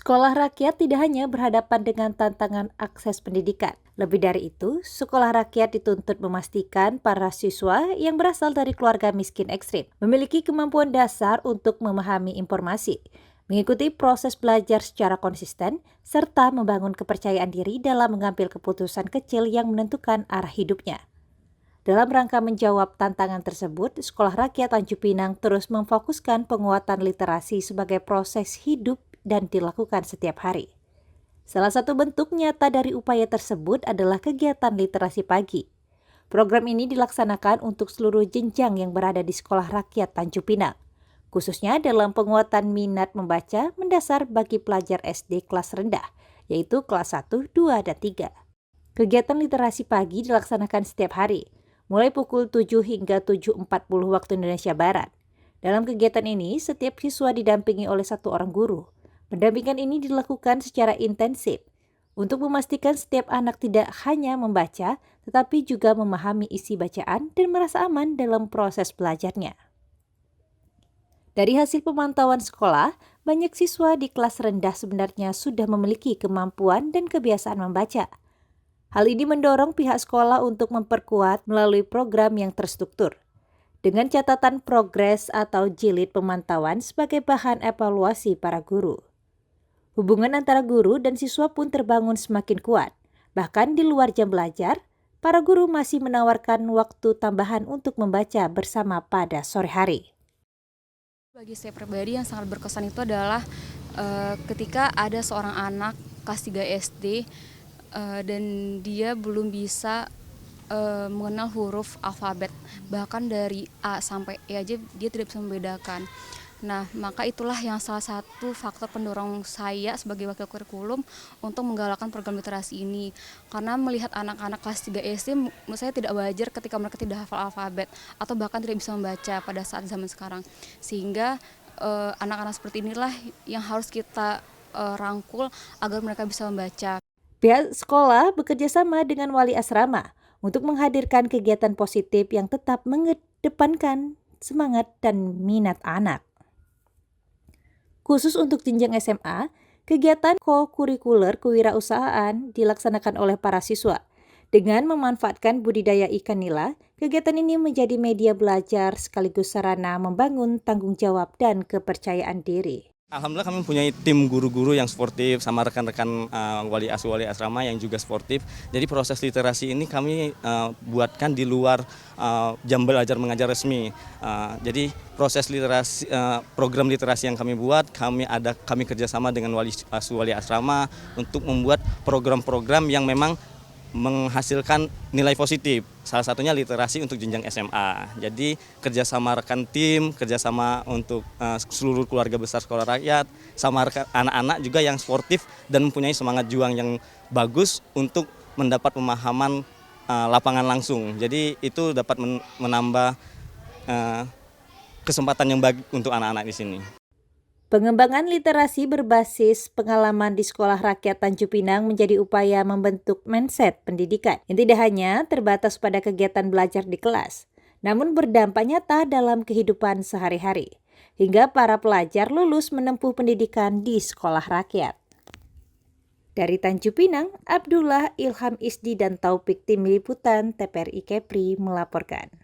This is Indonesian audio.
Sekolah rakyat tidak hanya berhadapan dengan tantangan akses pendidikan. Lebih dari itu, sekolah rakyat dituntut memastikan para siswa yang berasal dari keluarga miskin ekstrim memiliki kemampuan dasar untuk memahami informasi, mengikuti proses belajar secara konsisten, serta membangun kepercayaan diri dalam mengambil keputusan kecil yang menentukan arah hidupnya. Dalam rangka menjawab tantangan tersebut, Sekolah Rakyat Tanjung Pinang terus memfokuskan penguatan literasi sebagai proses hidup dan dilakukan setiap hari. Salah satu bentuk nyata dari upaya tersebut adalah kegiatan literasi pagi. Program ini dilaksanakan untuk seluruh jenjang yang berada di Sekolah Rakyat Tanjung Pinang, khususnya dalam penguatan minat membaca mendasar bagi pelajar SD kelas rendah, yaitu kelas 1, 2, dan 3. Kegiatan literasi pagi dilaksanakan setiap hari, mulai pukul 7 hingga 7.40 waktu Indonesia Barat. Dalam kegiatan ini, setiap siswa didampingi oleh satu orang guru. Pendampingan ini dilakukan secara intensif untuk memastikan setiap anak tidak hanya membaca, tetapi juga memahami isi bacaan dan merasa aman dalam proses belajarnya. Dari hasil pemantauan sekolah, banyak siswa di kelas rendah sebenarnya sudah memiliki kemampuan dan kebiasaan membaca. Hal ini mendorong pihak sekolah untuk memperkuat melalui program yang terstruktur, dengan catatan progres atau jilid pemantauan sebagai bahan evaluasi para guru. Hubungan antara guru dan siswa pun terbangun semakin kuat. Bahkan di luar jam belajar, para guru masih menawarkan waktu tambahan untuk membaca bersama pada sore hari. Bagi saya pribadi yang sangat berkesan itu adalah ketika ada seorang anak kelas 3 SD dan dia belum bisa mengenal huruf alfabet, bahkan dari A sampai E aja dia tidak bisa membedakan. Nah, maka itulah yang salah satu faktor pendorong saya sebagai wakil kurikulum untuk menggalakkan program literasi ini. Karena melihat anak-anak kelas 3 SD, menurut saya tidak wajar ketika mereka tidak hafal alfabet atau bahkan tidak bisa membaca pada saat zaman sekarang. Sehingga anak-anak seperti inilah yang harus kita rangkul agar mereka bisa membaca. Pihak sekolah bekerja sama dengan wali asrama untuk menghadirkan kegiatan positif yang tetap mengedepankan semangat dan minat anak. Khusus untuk jenjang SMA, kegiatan co-kurikuler kewirausahaan dilaksanakan oleh para siswa. Dengan memanfaatkan budidaya ikan nila, kegiatan ini menjadi media belajar sekaligus sarana membangun tanggung jawab dan kepercayaan diri. Alhamdulillah kami mempunyai tim guru-guru yang sportif sama rekan-rekan wali asrama yang juga sportif. Jadi proses literasi ini kami buatkan di luar jam belajar mengajar resmi. Jadi proses literasi program literasi yang kami buat, kami kerjasama dengan wali asrama untuk membuat program-program yang memang menghasilkan nilai positif. Salah satunya literasi untuk jenjang SMA. Jadi kerjasama rekan tim, kerjasama untuk seluruh keluarga besar sekolah rakyat, sama anak-anak juga yang sportif dan mempunyai semangat juang yang bagus untuk mendapat pemahaman lapangan langsung. Jadi itu dapat menambah kesempatan yang baik untuk anak-anak di sini. Pengembangan literasi berbasis pengalaman di Sekolah Rakyat Tanjung Pinang menjadi upaya membentuk mindset pendidikan yang tidak hanya terbatas pada kegiatan belajar di kelas, namun berdampak nyata dalam kehidupan sehari-hari, hingga para pelajar lulus menempuh pendidikan di sekolah rakyat. Dari Tanjung Pinang, Abdullah, Ilham Isdi, dan Taufik Tim Liputan TPRI Kepri melaporkan.